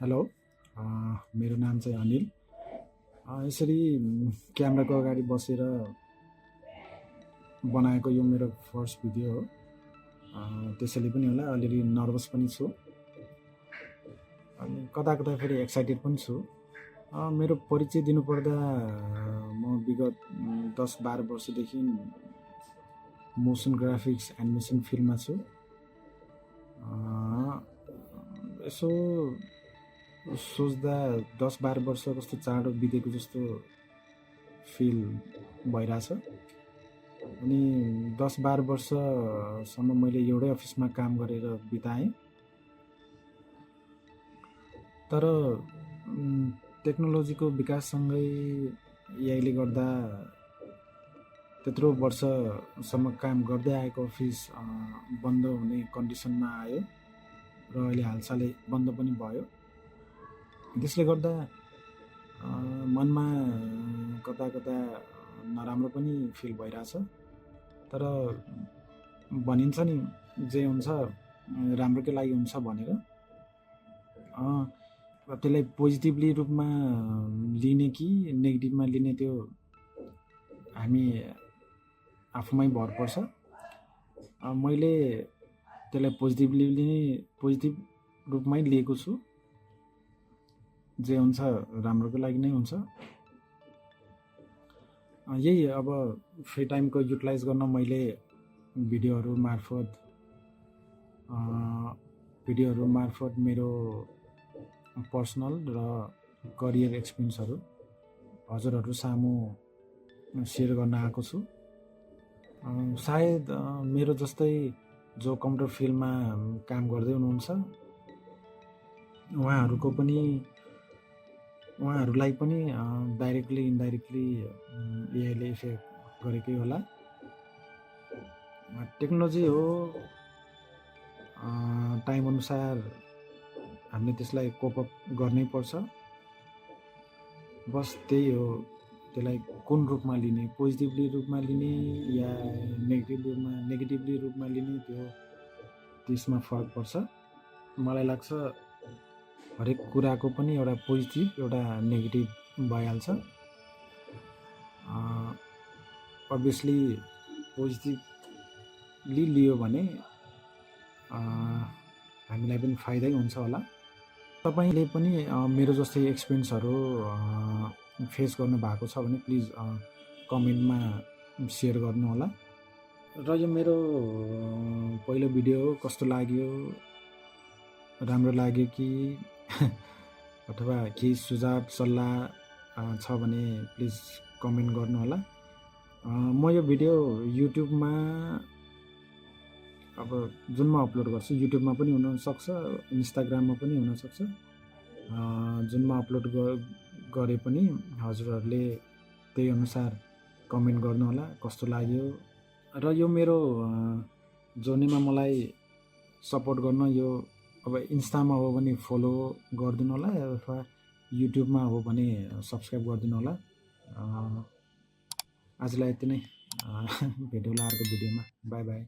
Hello. A, मेरो नाम चाहिँ अनिल। यसरी क्यामेराको अगाडि बसेर बनाएको यो मेरो फर्स्ट भिडियो हो। त्यसैले पनि होला अलिअलि नर्भस पनि छु अनि कता कता फेरि एक्साइटेड पनि छु। मेरो परिचय दिनुपर्दा म विगत 10-12 वर्षदेखि मोसन ग्राफिक्स एनिमेसन फिल्डमा छु। यसो सोच्दा 10-12 वर्ष कस्तो चाँडो बितेको जस्तो फिल भइरहेछ। अनि 10-12 वर्षसम्म मैले एउटै अफिसमा काम गरेर बिताएँ। तर टेक्नोलोजीको विकाससँगै एआईले गर्दा त्यत्रो वर्षसम्म काम गर्दै आएको अफिस बन्द हुने कन्डिसनमा आयो र अहिले हालसालै बन्द पनि भयो। त्यसले गर्दा मनमा कता कता नराम्रो पनि फिल भइरहेछ। तर भनिन्छ नि जे हुन्छ राम्रोकै लागि हुन्छ भनेर। त्यसलाई पोजिटिभली रूपमा लिने कि नेगेटिभमा लिने त्यो हामी आफूमै भर पर्छ। मैले त्यसलाई पोजिटिभ रूपमै लिएको छु। जे हुन्छ राम्रोको लागि नै हुन्छ। यही अब फ्री टाइमको युटिलाइज गर्न मैले भिडियोहरू मार्फत मेरो पर्सनल र करियर एक्सपिरियन्सहरू हजुरहरू सामु सेयर गर्न आएको छु। सायद मेरो जस्तै जो कम्प्युटर फिल्डमा काम गर्दै हुनुहुन्छ उहाँहरूलाई पनि डाइरेक्टली इन्डाइरेक्टली एआईले इफेक्ट गरेकै होला। टेक्नोलोजी हो, टाइम अनुसार हामीले त्यसलाई कोपअप गर्नै पर्छ। बस त्यही हो, त्यसलाई कुन रूपमा लिने, पोजिटिभली रूपमा लिने या नेगेटिभली रूपमा लिने त्यसमा फरक पर्छ। मलाई लाग्छ हरेक कुराको पनि एउटा पोजिटिभ एउटा नेगेटिभ भइहाल्छ। अभियसली पोजिटिभली लियो भने हामीलाई पनि फाइदै हुन्छ होला। तपाईँले पनि मेरो जस्तै एक्सपिरियन्सहरू फेस गर्नु भएको छ भने प्लिज कमेन्टमा सेयर गर्नु होला। र यो मेरो पहिलो भिडियो कस्तो लाग्यो, राम्रो लाग्यो कि अथवा केही सुझाव सल्लाह छ भने प्लिज कमेन्ट गर्नु होला। म यो भिडियो युट्युबमा अब जुनमा अपलोड गर्छु, युट्युबमा पनि हुनसक्छ, इन्स्टाग्राममा पनि हुनसक्छ। जुनमा अपलोड गरे पनि हजुरहरूले त्यही अनुसार कमेन्ट गर्नु होला कस्तो लाग्यो। र यो मेरो जर्नीमा मलाई सपोर्ट गर्न यो अब इन्स्टामा हो भने फलो गरिदिनु होला अथवा युट्युबमा हो भने सब्सक्राइब गरिदिनु होला। आजलाई यति नै। भेटौँला अर्को भिडियोमा। By by.